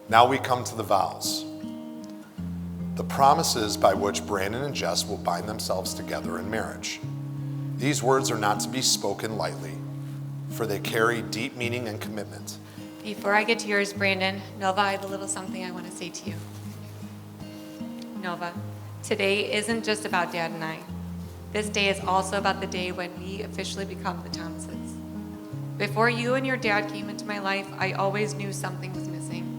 Now we come to the vows. The promises by which Brandon and Jess will bind themselves together in marriage. These words are not to be spoken lightly, for they carry deep meaning and commitment. Before I get to yours, Brandon, Nova, I have a little something I want to say to you. Nova, today isn't just about Dad and I. This day is also about the day when we officially become the Thomases. Before you and your dad came into my life, I always knew something was missing.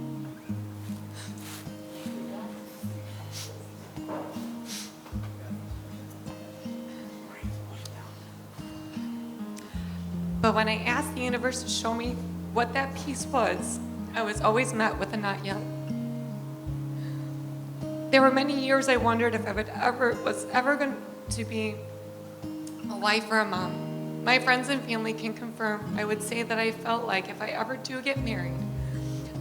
But when I asked the universe to show me what that piece was, I was always met with a not yet. There were many years I wondered if I was ever going to be a wife or a mom. My friends and family can confirm I would say that I felt like if I ever do get married,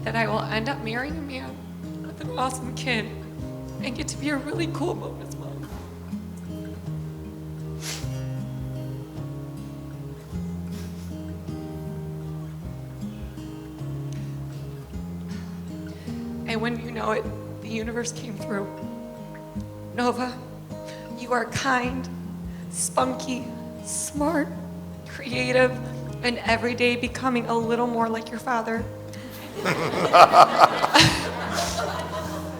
that I will end up marrying a man with an awesome kid and get to be a really cool mom as well. And when you know it, the universe came through. Nova, you are kind, spunky, smart, creative, and every day becoming a little more like your father.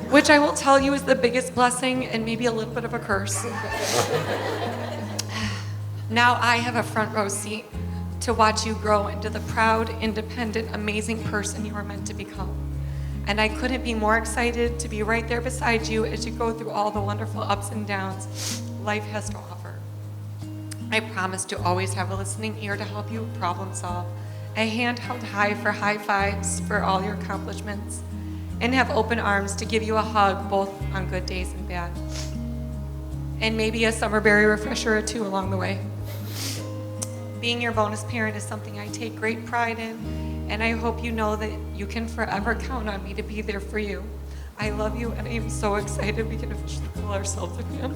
Which I will tell you is the biggest blessing and maybe a little bit of a curse. Now I have a front row seat to watch you grow into the proud, independent, amazing person you are meant to become. And I couldn't be more excited to be right there beside you as you go through all the wonderful ups and downs life has to offer. I promise to always have a listening ear to help you problem solve, a hand held high for high fives for all your accomplishments, and have open arms to give you a hug both on good days and bad. And maybe a summer berry refresher or two along the way. Being your bonus parent is something I take great pride in, and I hope you know that you can forever count on me to be there for you. I love you, and I am so excited we can officially call ourselves again.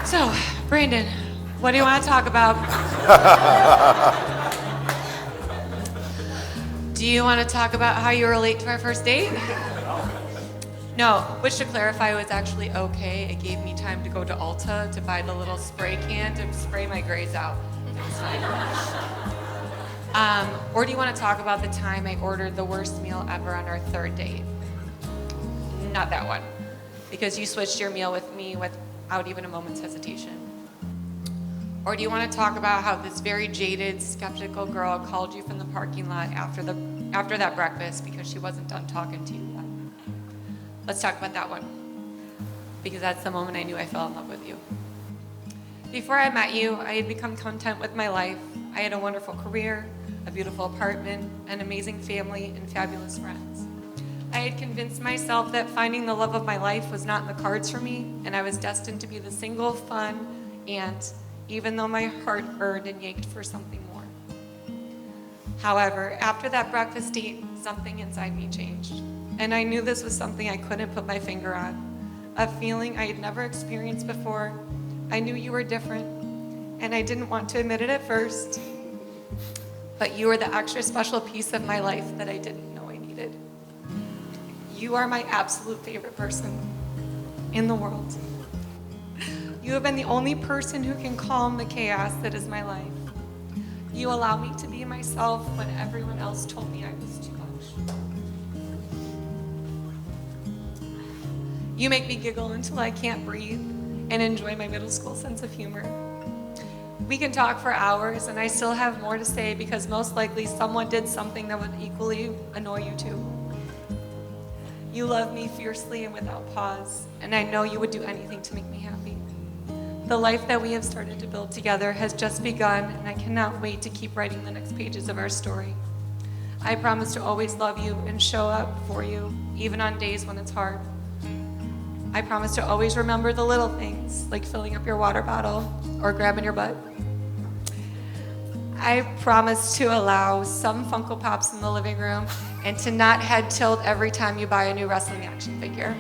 So, Brandon, what do you want to talk about? Do you want to talk about how you were late to our first date? No, which to clarify was actually okay. It gave me time to go to Ulta to buy the little spray can to spray my grays out. It was fine. Or do you want to talk about the time I ordered the worst meal ever on our third date? Not that one, because you switched your meal with me without even a moment's hesitation. Or do you want to talk about how this very jaded, skeptical girl called you from the parking lot after that breakfast because she wasn't done talking to you yet? Let's talk about that one, because that's the moment I knew I fell in love with you. Before I met you, I had become content with my life. I had a wonderful career, a beautiful apartment, an amazing family, and fabulous friends. I had convinced myself that finding the love of my life was not in the cards for me, and I was destined to be the single, fun aunt, even though my heart burned and ached for something more. However, after that breakfast date, something inside me changed. And I knew this was something I couldn't put my finger on. A feeling I had never experienced before. I knew you were different, and I didn't want to admit it at first. But you were the extra special piece of my life that I didn't know I needed. You are my absolute favorite person in the world. You have been the only person who can calm the chaos that is my life. You allow me to be myself when everyone else told me I was too much. You make me giggle until I can't breathe and enjoy my middle school sense of humor. We can talk for hours, and I still have more to say because most likely someone did something that would equally annoy you too. You love me fiercely and without pause, and I know you would do anything to make me happy. The life that we have started to build together has just begun, and I cannot wait to keep writing the next pages of our story. I promise to always love you and show up for you, even on days when it's hard. I promise to always remember the little things, like filling up your water bottle or grabbing your butt. I promise to allow some Funko Pops in the living room and to not head tilt every time you buy a new wrestling action figure.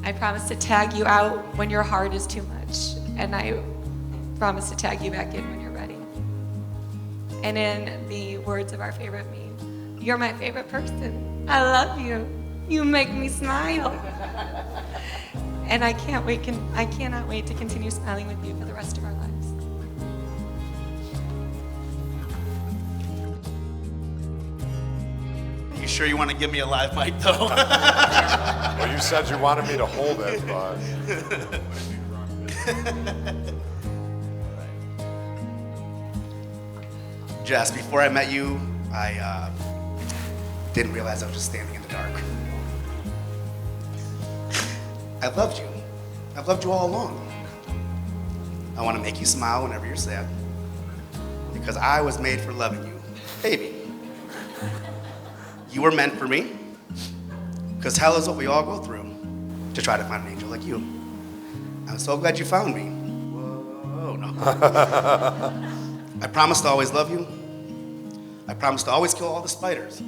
I promise to tag you out when your heart is too much and I promise to tag you back in when you're ready. And in the words of our favorite meme, you're my favorite person. I love you. You make me smile. And I cannot wait to continue smiling with you for the rest of our lives. You sure you want to give me a live mic, though? Well, you said you wanted me to hold it, but Jess, before I met you, I didn't realize I was just standing in the dark. I've loved you. I've loved you all along. I want to make you smile whenever you're sad, because I was made for loving you. Baby, you were meant for me, because hell is what we all go through to try to find an angel like you. I'm so glad you found me. Whoa, no. I promise to always love you. I promise to always kill all the spiders,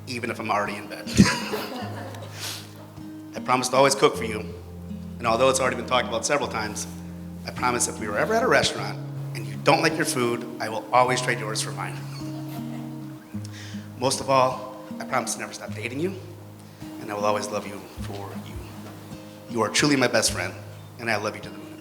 even if I'm already in bed. I promise to always cook for you. And although it's already been talked about several times, I promise if we were ever at a restaurant and you don't like your food, I will always trade yours for mine. Most of all, I promise to never stop dating you, and I will always love you for you. You are truly my best friend, and I love you to the moon.